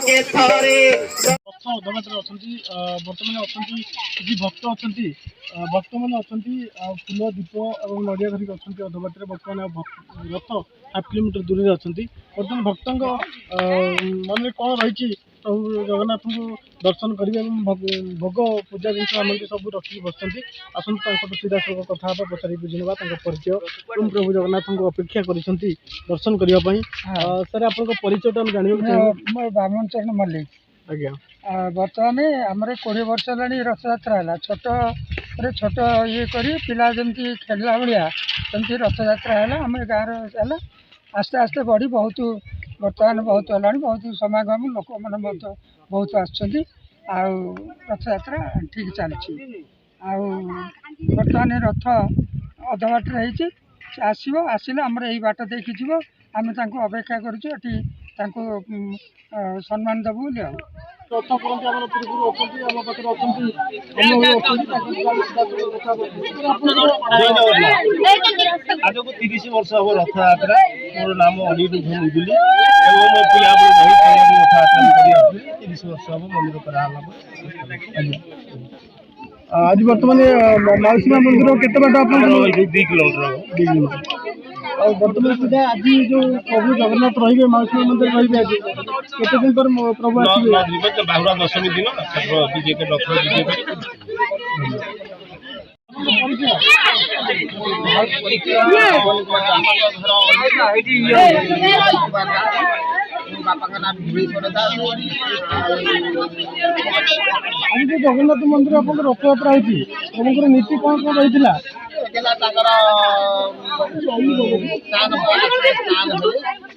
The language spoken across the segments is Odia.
के थारे ଅଧବାଟରେ ଅଛନ୍ତି ବର୍ତ୍ତମାନ ଅଛନ୍ତି କିଛି ଭକ୍ତ ଅଛନ୍ତି ଭକ୍ତମାନେ ଅଛନ୍ତି ଫୁଲ ଦୀପ ଏବଂ ନଡ଼ିଆ ଧରିକି ଅଛନ୍ତି ଅଧବାଟରେ ବର୍ତ୍ତମାନ ରଥ 1/2 କିଲୋମିଟର ଦୂରରେ ଅଛନ୍ତି। ବର୍ତ୍ତମାନ ଭକ୍ତଙ୍କ ମନରେ କ'ଣ ରହିଛି ପ୍ରଭୁ ଜଗନ୍ନାଥଙ୍କୁ ଦର୍ଶନ କରିବେ ଏବଂ ଭୋଗ ପୂଜା ଜିନିଷ ସାମଗ୍ରୀ ସବୁ ରଖିକି ବସିଛନ୍ତି। ଆସନ୍ତୁ ତାଙ୍କଠୁ ସିଧାସଳଖ କଥା ହେବା ପଚାରି ବୁଝି ନେବା ତାଙ୍କ ପରିଚୟ ଏବଂ ପ୍ରଭୁ ଜଗନ୍ନାଥଙ୍କୁ ଅପେକ୍ଷା କରିଛନ୍ତି ଦର୍ଶନ କରିବା ପାଇଁ। ସାର୍ ଆପଣଙ୍କ ପରିଚୟଟା ଆମେ ଜାଣିବାକୁ ଚାହିଁବୁ। ମୁଁ ବାମନ ଚରଣ ମଲ୍ଲିକ। ଆଜ୍ଞା ବର୍ତ୍ତମାନ ଆମର 20 ବର୍ଷ ହେଲାଣି ରଥଯାତ୍ରା ହେଲା। ଛୋଟ ଇଏ କରି ପିଲା ଯେମିତି ଖେଳିଲା ଭଳିଆ ସେମିତି ରଥଯାତ୍ରା ହେଲା ଆମ ଗାଁର ହେଲା। ଆସ୍ତେ ଆସ୍ତେ ବଢ଼ି ବର୍ତ୍ତମାନ ବହୁତ ହେଲାଣି। ବହୁତ ସମାଗମ ଲୋକମାନେ ମଧ୍ୟ ବହୁତ ଆସୁଛନ୍ତି। ଆଉ ରଥଯାତ୍ରା ଠିକ୍ ଚାଲିଛି। ଆଉ ବର୍ତ୍ତମାନ ରଥ ଅଧବାଟରେ ହେଇଛି। ସେ ଆସିଲେ ଆମର ଏଇ ବାଟ ଦେଇକି ଯିବ। ଆମେ ତାଙ୍କୁ ଅପେକ୍ଷା କରୁଛୁ ଏଠି ତାଙ୍କୁ ସମ୍ମାନ ଦେବୁ ବୋଲି। ଆଉ ରଥ କରନ୍ତି ଆମର ପୂର୍ବରୁ ଅଛନ୍ତି ଆମ ପାଖରେ ଅଛନ୍ତି ଆଜକୁ 30 ବର୍ଷ ହବ ରଥଯାତ୍ରା। ମୋର ନାମ ଅନିରୁଦ୍ଧ ମୁଦୁଲି ଏବଂ ମୋ ପିଲାବେଳେ ବହୁତ ରଥଯାତ୍ରା କରି ଆସୁଥିଲି। 30 ବର୍ଷ ହବ ମନ୍ଦିର କରାହେଲା। ଆଜି ବର୍ତ୍ତମାନ ମାଉସୀ ମା ମନ୍ଦିର କେତେ ବାଟ ଆପଣଙ୍କର? 2 କିଲୋମିଟର ହବ। ଆଉ ବର୍ତ୍ତମାନ ସୁଦ୍ଧା ଆଜି ଯୋଉ ପ୍ରଭୁ ଜଗନ୍ନାଥ ରହିବେ ମାଉସୀ ମା ମନ୍ଦିର ରହିବେ ଆଜି କେତେ ଦିନ ପରେ ପ୍ରଭୁ ଆସିବେ? ବାହୁଡ଼ା ଦଶମୀ ଦିନ ରଥ ବିଜେ କରି ଆଜି ଯୋଉ ଜଗନ୍ନାଥ ମନ୍ଦିର ଆପଣଙ୍କର ରଥଯାତ୍ରା ହେଇଛି ଆପଣଙ୍କର ନୀତି କ'ଣ ରହିଥିଲା? ତାଙ୍କର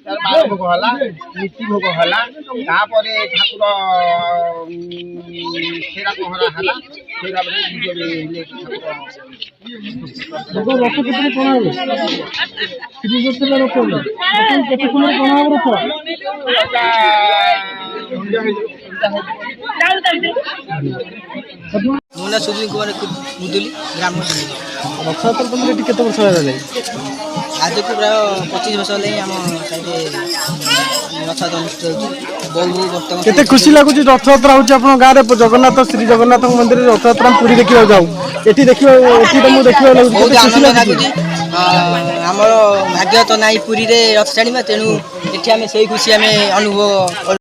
ବାର ଭୋଗ ହେଲା, ନୀତି ଭୋଗ ହେଲା, ତାପରେ ଠାକୁର ଛେରା ପହଁରା ହେଲା। ରଥ କେତେ କ'ଣ ହେବ? ରଥ କେତେ ସମୟ କ'ଣ ହେବ ରଥ? ମୋ ନାଁ ସୁବିନ କୁମାର ମୁଦୁଲି ଗ୍ରାମ। ରଥଯାତ୍ରା ତମର ଏଠି କେତେ ବର୍ଷ ହେଲାଣି? ଆଜକୁ ପ୍ରାୟ 25 ବର୍ଷ ହେଲାଣି ଆମ ସାଇଡ଼ରେ ରଥଯାତ୍ରା ଅନୁଷ୍ଠିତ ହେଉଛି। ବହୁ ବର୍ତ୍ତମାନ କେତେ ଖୁସି ଲାଗୁଛି ରଥଯାତ୍ରା ହେଉଛି ଆପଣଙ୍କ ଗାଁରେ ଜଗନ୍ନାଥ ଶ୍ରୀ ଜଗନ୍ନାଥଙ୍କ ମନ୍ଦିରରେ ରଥଯାତ୍ରା ପୁରୀ ଦେଖିବାକୁ ଯାଉ ଏଠି ମୁଁ ଦେଖିବାକୁ ଲାଗୁଛି ବହୁତ ଆନନ୍ଦ ଲାଗୁଛି। ଆମର ଭାଗ୍ୟ ତ ନାହିଁ ପୁରୀରେ ରଥ ଟାଣିବା, ତେଣୁ ଏଠି ଆମେ ସେଇ ଖୁସି ଆମେ ଅନୁଭବ